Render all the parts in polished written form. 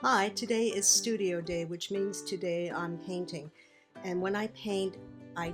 Hi, today is studio day, which means today I'm painting. And when I paint, I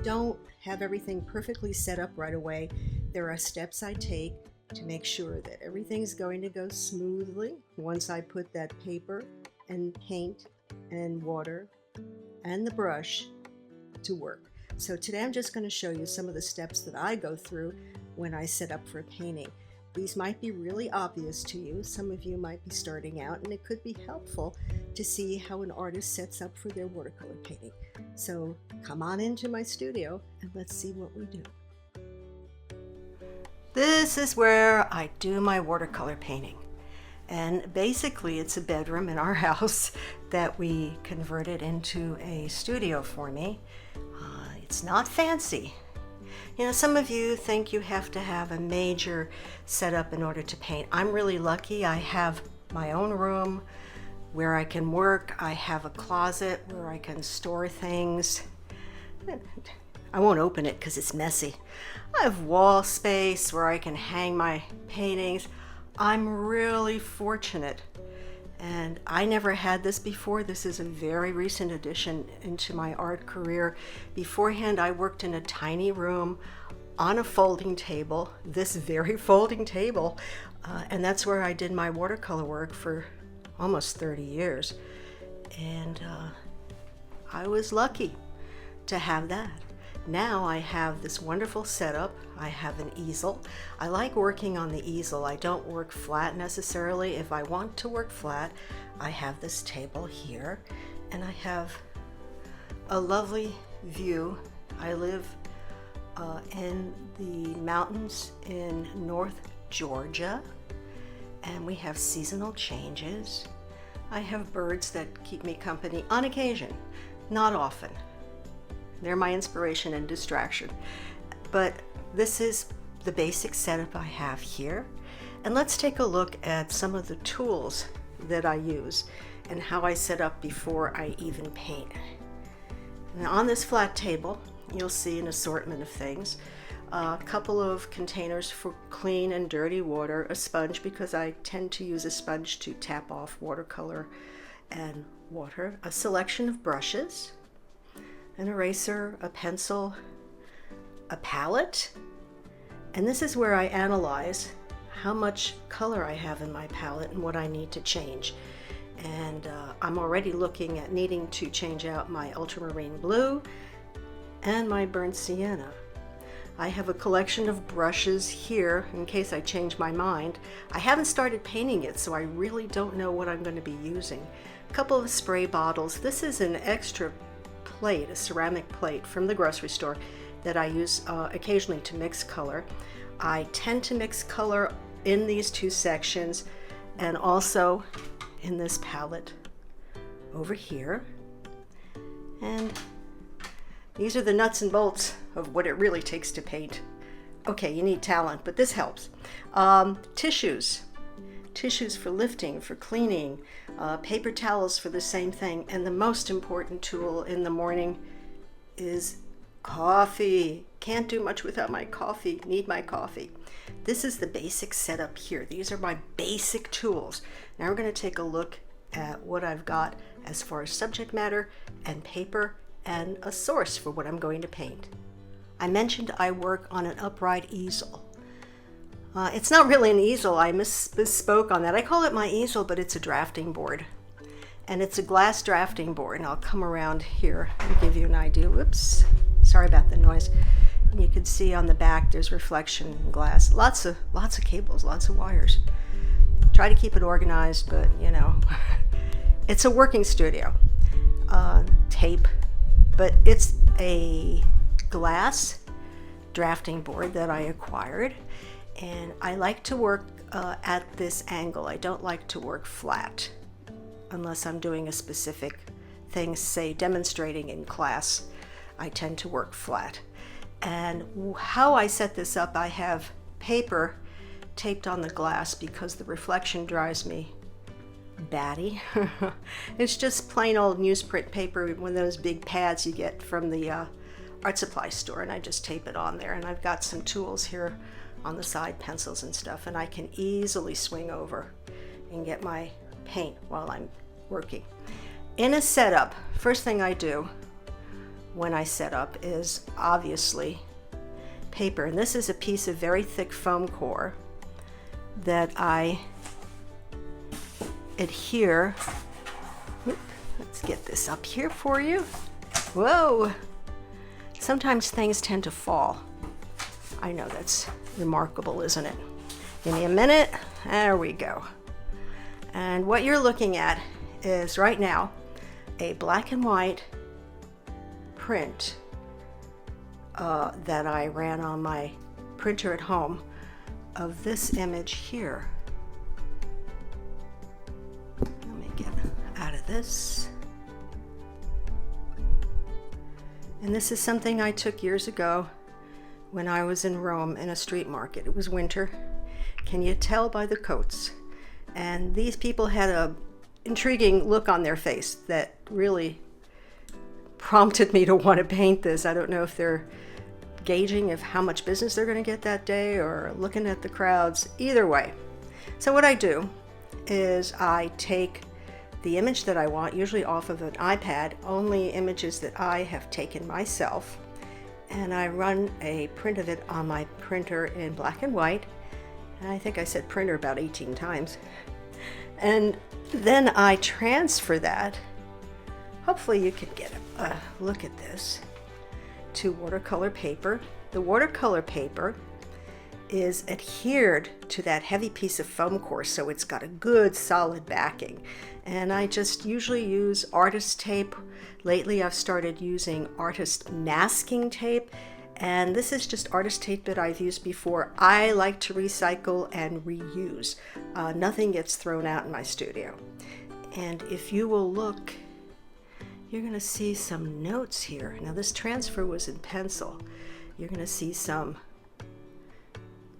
don't have everything perfectly set up right away. There are steps I take to make sure that everything's going to go smoothly once I put that paper and paint and water and the brush to work. So today I'm just going to show you some of the steps that I go through when I set up for painting. These might be really obvious to you. Some of you might be starting out, and it could be helpful to see how an artist sets up for their watercolor painting. So come on into my studio and let's see what we do. This is where I do my watercolor painting. And basically it's a bedroom in our house that we converted into a studio for me. It's not fancy. You know, some of you think you have to have a major setup in order to paint. I'm really lucky. I have my own room where I can work. I have a closet where I can store things. I won't open it because it's messy. I have wall space where I can hang my paintings. I'm really fortunate. And I never had this before. This is a very recent addition into my art career. Beforehand, I worked in a tiny room on a folding table, this very folding table, and that's where I did my watercolor work for almost 30 years. And I was lucky to have that. Now I have this wonderful setup. I have an easel. I like working on the easel. I don't work flat necessarily. If I want to work flat, I have this table here, and I have a lovely view. I live in the mountains in North Georgia, and we have seasonal changes. I have birds that keep me company on occasion, not often. They're my inspiration and distraction. But this is the basic setup I have here. And let's take a look at some of the tools that I use and how I set up before I even paint. Now on this flat table, you'll see an assortment of things. A couple of containers for clean and dirty water, a sponge because I tend to use a sponge to tap off watercolor and water, a selection of brushes, an eraser, a pencil, a palette, and this is where I analyze how much color I have in my palette and what I need to change. And I'm already looking at needing to change out my ultramarine blue and my burnt sienna. I have a collection of brushes here in case I change my mind. I haven't started painting it, so I really don't know what I'm going to be using. A couple of spray bottles. This is an extra plate, a ceramic plate from the grocery store that I use occasionally to mix color. I tend to mix color in these two sections and also in this palette over here. And these are the nuts and bolts of what it really takes to paint. Okay, you need talent, but this helps. Tissues for lifting, for cleaning, paper towels for the same thing, and the most important tool in the morning is coffee. Can't do much without my coffee, need my coffee. This is the basic setup here. These are my basic tools. Now we're going to take a look at what I've got as far as subject matter and paper and a source for what I'm going to paint. I mentioned I work on an upright easel. It's not really an easel, I misspoke on that. I call it my easel, but it's a drafting board. And it's a glass drafting board, and I'll come around here and give you an idea. Whoops, sorry about the noise. And you can see on the back there's reflection glass. Lots of cables, lots of wires. Try to keep it organized, but you know, it's a working studio. Tape, but it's a glass drafting board that I acquired. And I like to work at this angle. I don't like to work flat unless I'm doing a specific thing, say demonstrating in class. I tend to work flat. And how I set this up, I have paper taped on the glass because the reflection drives me batty. It's just plain old newsprint paper, one of those big pads you get from the art supply store, and I just tape it on there. And I've got some tools here on the side, pencils and stuff, and I can easily swing over and get my paint while I'm working. In a setup, first thing I do when I set up is obviously paper. And this is a piece of very thick foam core that I adhere. Let's get this up here for you. Whoa! Sometimes things tend to fall. I know, that's remarkable, isn't it? Give me a minute. There we go. And what you're looking at is right now a black and white print that I ran on my printer at home of this image here. Let me get out of this. And this is something I took years ago when I was in Rome in a street market. It was winter. Can you tell by the coats? And these people had a intriguing look on their face that really prompted me to want to paint this. I don't know if they're gauging of how much business they're going to get that day or looking at the crowds. Either way. So what I do is I take the image that I want, usually off of an iPad, only images that I have taken myself, and I run a print of it on my printer in black and white. And I think I said printer about 18 times. And then I transfer that, hopefully you can get a look at this, to watercolor paper. The watercolor paper is adhered to that heavy piece of foam core, so it's got a good solid backing. And I just usually use artist tape. Lately I've started using artist masking tape, and this is just artist tape that I've used before. I like to recycle and reuse. Nothing gets thrown out in my studio. And if you will look, you're going to see some notes here. Now this transfer was in pencil. You're going to see some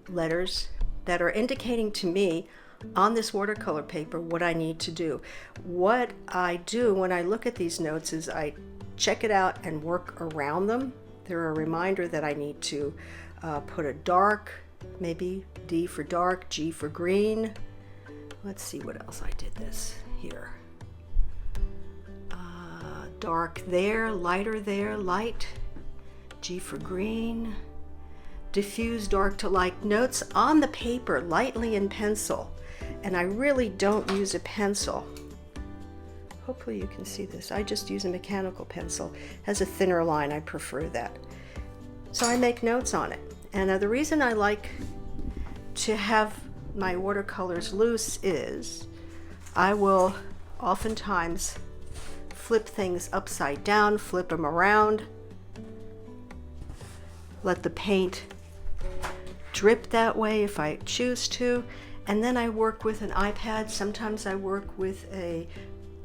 letters that are indicating to me on this watercolor paper what I need to do. What I do when I look at these notes is I check it out and work around them. They're a reminder that I need to put a dark, maybe D for dark, G for green. Let's see what else I did this here. Dark there, lighter there, light, G for green. Diffuse dark to light notes on the paper lightly in pencil, and I really don't use a pencil. Hopefully you can see this. I just use a mechanical pencil. It has a thinner line. I prefer that. So I make notes on it. And the reason I like to have my watercolors loose is I will oftentimes flip things upside down, flip them around, let the paint drip that way if I choose to, and then I work with an iPad. Sometimes I work with a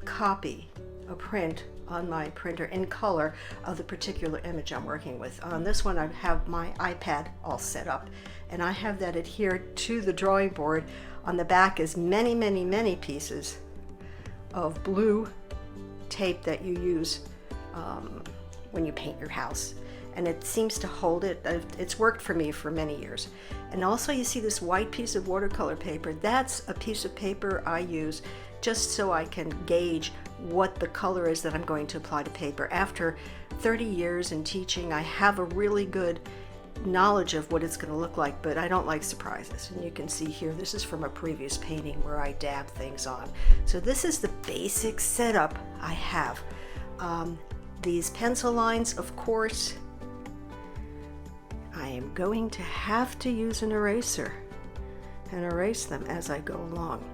copy, a print on my printer in color of the particular image I'm working with. On this one I have my iPad all set up, and I have that adhered to the drawing board. On the back is many, many, many pieces of blue tape that you use when you paint your house, and it seems to hold it. It's worked for me for many years. And also you see this white piece of watercolor paper. That's a piece of paper I use just so I can gauge what the color is that I'm going to apply to paper. After 30 years in teaching, I have a really good knowledge of what it's going to look like, but I don't like surprises. And you can see here, this is from a previous painting where I dab things on. So this is the basic setup I have. These pencil lines, of course, I am going to have to use an eraser and erase them as I go along.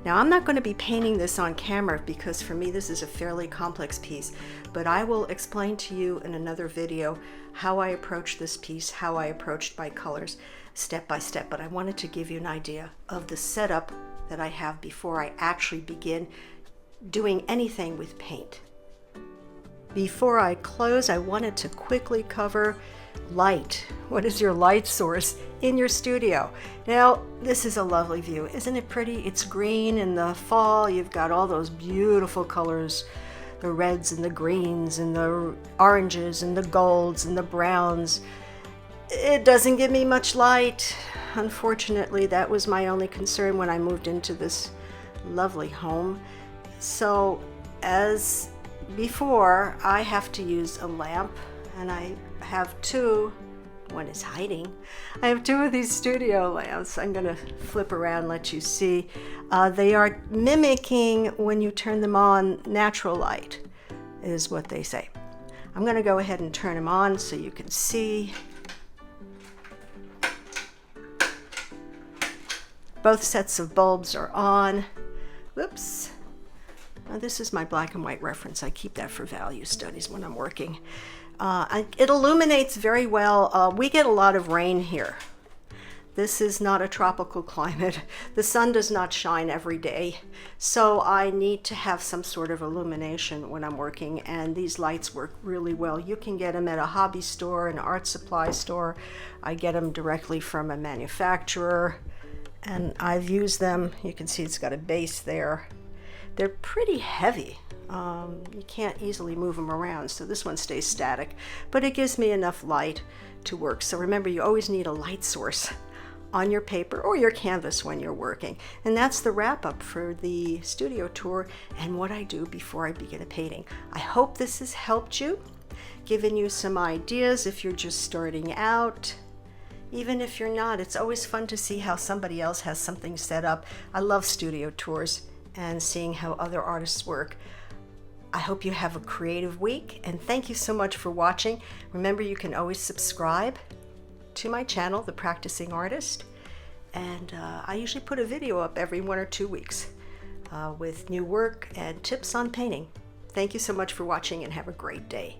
Now I'm not going to be painting this on camera because for me this is a fairly complex piece, but I will explain to you in another video how I approached this piece, how I approached my colors step by step. But I wanted to give you an idea of the setup that I have before I actually begin doing anything with paint. Before I close, I wanted to quickly cover light. What is your light source in your studio? Now, this is a lovely view. Isn't it pretty? It's green in the fall. You've got all those beautiful colors, the reds and the greens and the oranges and the golds and the browns. It doesn't give me much light. Unfortunately, that was my only concern when I moved into this lovely home. So as before, I have to use a lamp, and I have two. One is hiding. I have two of these studio lamps. I'm going to flip around and let you see. They are mimicking, when you turn them on, natural light, is what they say. I'm going to go ahead and turn them on so you can see. Both sets of bulbs are on. Whoops. Now, this is my black and white reference. I keep that for value studies when I'm working. It illuminates very well. We get a lot of rain here. This is not a tropical climate. The sun does not shine every day. So I need to have some sort of illumination when I'm working, and these lights work really well. You can get them at a hobby store, an art supply store. I get them directly from a manufacturer, and I've used them. You can see it's got a base there. They're pretty heavy. You can't easily move them around, so this one stays static, but it gives me enough light to work. So remember, you always need a light source on your paper or your canvas when you're working. And that's the wrap up for the studio tour and what I do before I begin a painting. I hope this has helped you, given you some ideas if you're just starting out. Even if you're not, it's always fun to see how somebody else has something set up. I love studio tours and seeing how other artists work. I hope you have a creative week, and thank you so much for watching. Remember, you can always subscribe to my channel, The Practicing Artist, and I usually put a video up every 1 or 2 weeks with new work and tips on painting. Thank you so much for watching, and have a great day.